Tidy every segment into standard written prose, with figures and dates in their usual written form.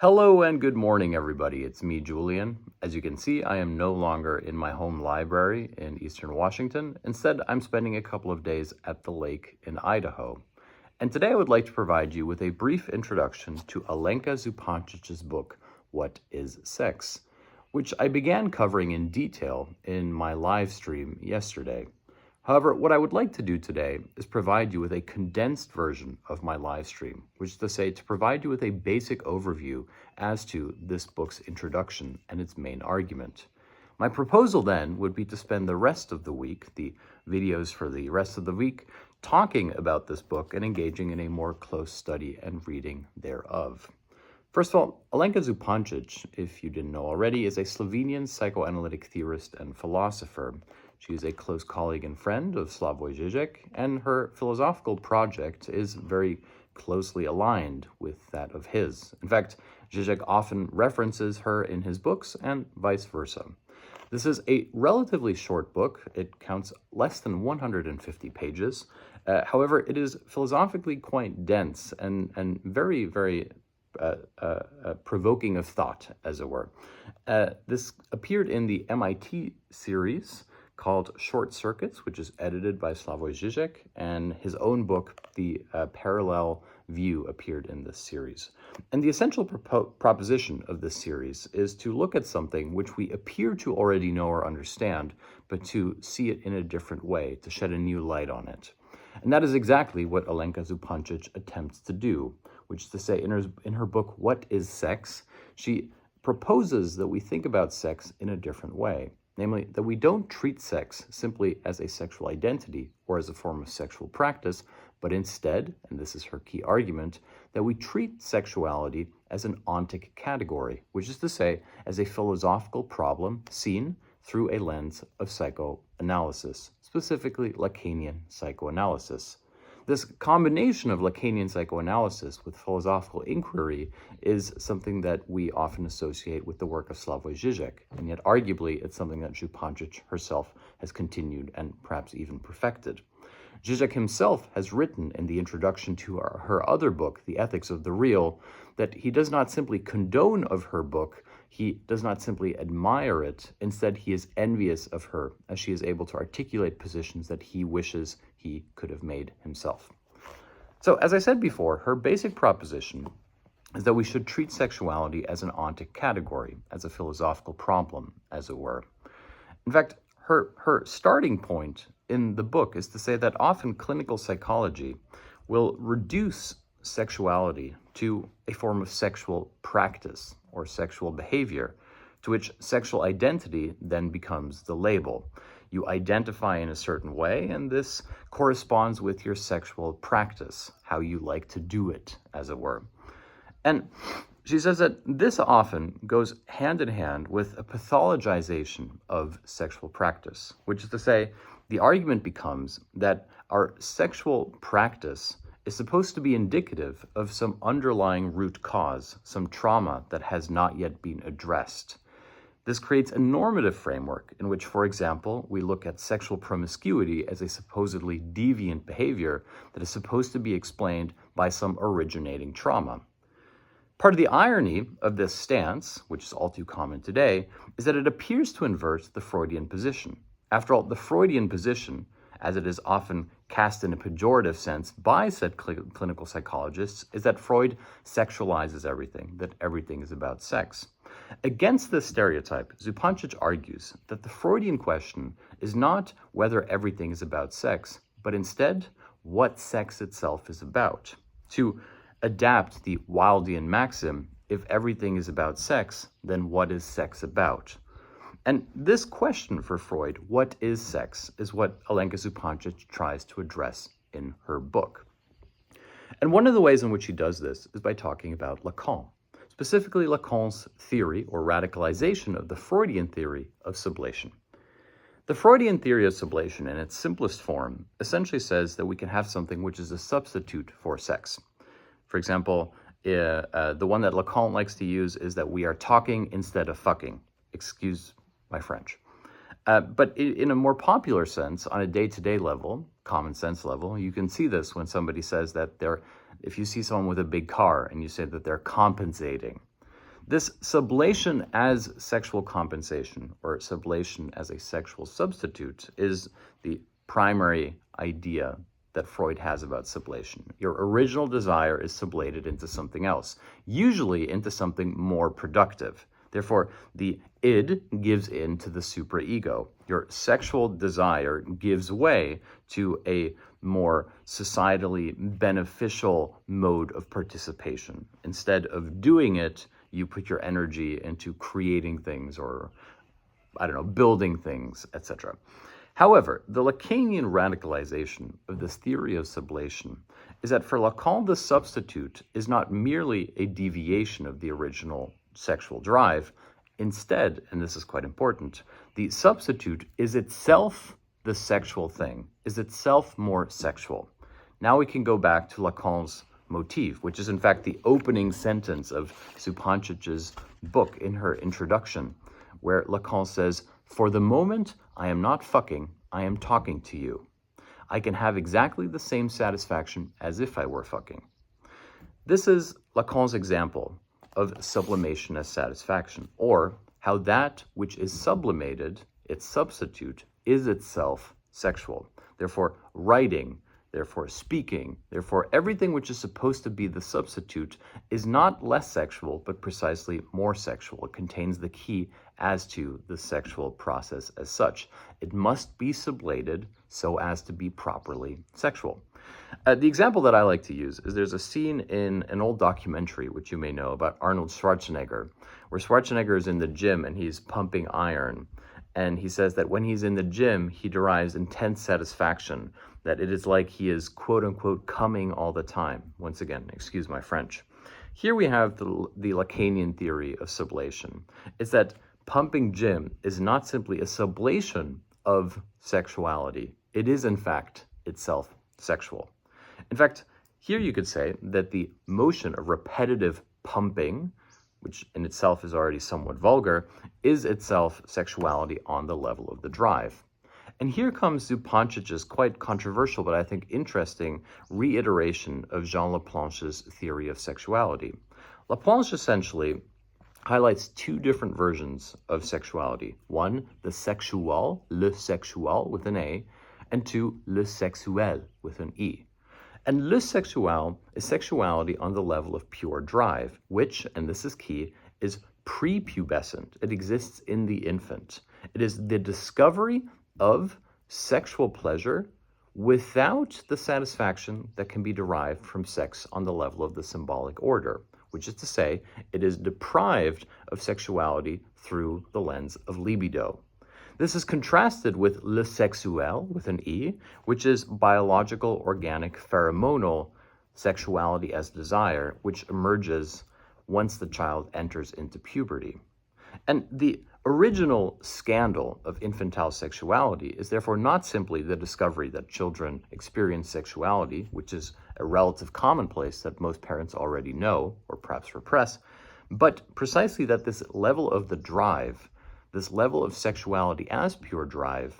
Hello and good morning, everybody. It's me, Julian. As you can see, I am no longer in my home library in Eastern Washington. Instead, I'm spending a couple of days at the lake in Idaho. And today I would like to provide you with a brief introduction to Alenka Zupančič's book, What is Sex?, which I began covering in detail in my live stream yesterday. However, what I would like to do today is provide you with a condensed version of my live stream, which is to say to provide you with a basic overview as to this book's introduction and its main argument. My proposal then would be to spend the rest of the week, the videos for the rest of the week, talking about this book and engaging in a more close study and reading thereof. First of all, Alenka Zupančič, if you didn't know already, is a Slovenian psychoanalytic theorist and philosopher. She is a close colleague and friend of Slavoj Žižek, and her philosophical project is very closely aligned with that of his. In fact, Žižek often references her in his books and vice versa. This is a relatively short book. It counts less than 150 pages. However, it is philosophically quite dense and very, very provoking of thought, as it were. This appeared in the MIT series called Short Circuits, which is edited by Slavoj Žižek, and his own book, The Parallel View, appeared in this series. And the essential proposition of this series is to look at something which we appear to already know or understand, but to see it in a different way, to shed a new light on it. And that is exactly what Alenka Zupančič attempts to do, which is to say, in her book, What is Sex?, she proposes that we think about sex in a different way. Namely, that we don't treat sex simply as a sexual identity or as a form of sexual practice, but instead, and this is her key argument, that we treat sexuality as an ontic category, which is to say, as a philosophical problem seen through a lens of psychoanalysis, specifically Lacanian psychoanalysis. This combination of Lacanian psychoanalysis with philosophical inquiry is something that we often associate with the work of Slavoj Žižek, and yet arguably it's something that Zupančič herself has continued and perhaps even perfected. Žižek himself has written in the introduction to her other book, The Ethics of the Real, that he does not simply condone of her book, he does not simply admire it, instead he is envious of her as she is able to articulate positions that he wishes he could have made himself. So, as I said before, her basic proposition is that we should treat sexuality as an ontic category, as a philosophical problem, as it were. In fact, her starting point in the book is to say that often clinical psychology will reduce sexuality to a form of sexual practice or sexual behavior, to which sexual identity then becomes the label. You identify in a certain way, and this corresponds with your sexual practice, how you like to do it, as it were. And she says that this often goes hand in hand with a pathologization of sexual practice, which is to say, the argument becomes that our sexual practice is supposed to be indicative of some underlying root cause, some trauma that has not yet been addressed. This creates a normative framework in which, for example, we look at sexual promiscuity as a supposedly deviant behavior that is supposed to be explained by some originating trauma. Part of the irony of this stance, which is all too common today, is that it appears to invert the Freudian position. After all, the Freudian position, as it is often cast in a pejorative sense by said clinical psychologists, is that Freud sexualizes everything, that everything is about sex. Against this stereotype, Zupančič argues that the Freudian question is not whether everything is about sex, but instead what sex itself is about. To adapt the Wildean maxim, if everything is about sex, then what is sex about? And this question for Freud, what is sex, is what Alenka Zupančič tries to address in her book. And one of the ways in which she does this is by talking about Lacan, specifically Lacan's theory or radicalization of the Freudian theory of sublation. The Freudian theory of sublation, in its simplest form, essentially says that we can have something which is a substitute for sex. For example, the one that Lacan likes to use is that we are talking instead of fucking. Excuse my French. But in a more popular sense, on a day-to-day level, common sense level, you can see this when somebody says that if you see someone with a big car and you say that they're compensating, This sublation as sexual compensation, or sublation as a sexual substitute, is the primary idea that Freud has about sublation. Your original desire is sublated into something else, usually into something more productive. Therefore, the id gives in to the supraego. Your sexual desire gives way to a more societally beneficial mode of participation. Instead of doing it, you put your energy into creating things or, building things, etc. However, the Lacanian radicalization of this theory of sublation is that for Lacan, the substitute is not merely a deviation of the original sexual drive. Instead, and this is quite important, the substitute is itself the sexual thing, is itself more sexual. Now we can go back to Lacan's motif, which is in fact the opening sentence of Zupančič's book in her introduction, where Lacan says, "For the moment, I am not fucking, I am talking to you. I can have exactly the same satisfaction as if I were fucking." This is Lacan's example of sublimation as satisfaction, or how that which is sublimated, its substitute, is itself sexual. Therefore, writing, therefore speaking, therefore everything which is supposed to be the substitute is not less sexual, but precisely more sexual. It contains the key as to the sexual process as such. It must be sublated so as to be properly sexual. The example that I like to use is there's a scene in an old documentary, which you may know, about Arnold Schwarzenegger, where Schwarzenegger is in the gym and he's pumping iron. And he says that when he's in the gym, he derives intense satisfaction, that it is like he is, quote unquote, coming all the time. Once again, excuse my French. Here we have the Lacanian theory of sublation. It's that pumping gym is not simply a sublation of sexuality. It is, in fact, itself sexual. In fact, here you could say that the motion of repetitive pumping, which in itself is already somewhat vulgar, is itself sexuality on the level of the drive. And here comes Zupančič's quite controversial, but I think interesting, reiteration of Jean Laplanche's theory of sexuality. Laplanche essentially highlights two different versions of sexuality. One, the sexual, le sexual with an A, and two, le sexuel with an E. And le sexual is sexuality on the level of pure drive, which, and this is key, is prepubescent. It exists in the infant. It is the discovery of sexual pleasure without the satisfaction that can be derived from sex on the level of the symbolic order, which is to say, it is deprived of sexuality through the lens of libido. This is contrasted with le sexuel, with an E, which is biological, organic, pheromonal sexuality as desire, which emerges once the child enters into puberty. And the original scandal of infantile sexuality is therefore not simply the discovery that children experience sexuality, which is a relative commonplace that most parents already know, or perhaps repress, but precisely that this level of the drive, this level of sexuality as pure drive,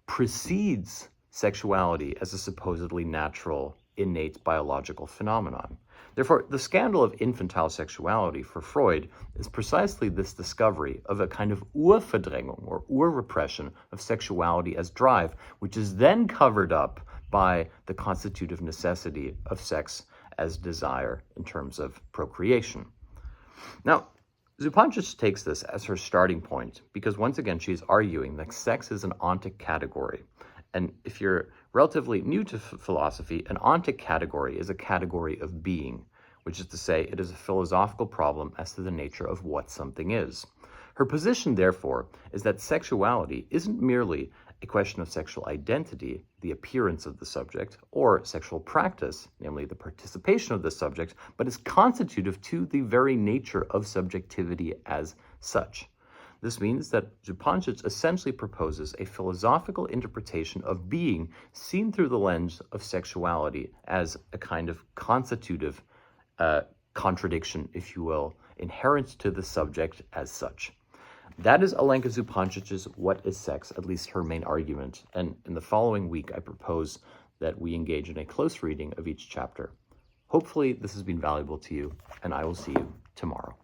precedes sexuality as a supposedly natural, innate biological phenomenon. Therefore, the scandal of infantile sexuality for Freud is precisely this discovery of a kind of Urverdrängung or Urrepression of sexuality as drive, which is then covered up by the constitutive necessity of sex as desire in terms of procreation. Now, Zupančič takes this as her starting point because, once again, she's arguing that sex is an ontic category. And if you're relatively new to philosophy, an ontic category is a category of being, which is to say it is a philosophical problem as to the nature of what something is. Her position, therefore, is that sexuality isn't merely a question of sexual identity, the appearance of the subject, or sexual practice, namely the participation of the subject, but is constitutive to the very nature of subjectivity as such. This means that Zupančič essentially proposes a philosophical interpretation of being seen through the lens of sexuality as a kind of constitutive contradiction, if you will, inherent to the subject as such. That is Alenka Zupančič's What is Sex, at least her main argument. And in the following week, I propose that we engage in a close reading of each chapter. Hopefully, this has been valuable to you, and I will see you tomorrow.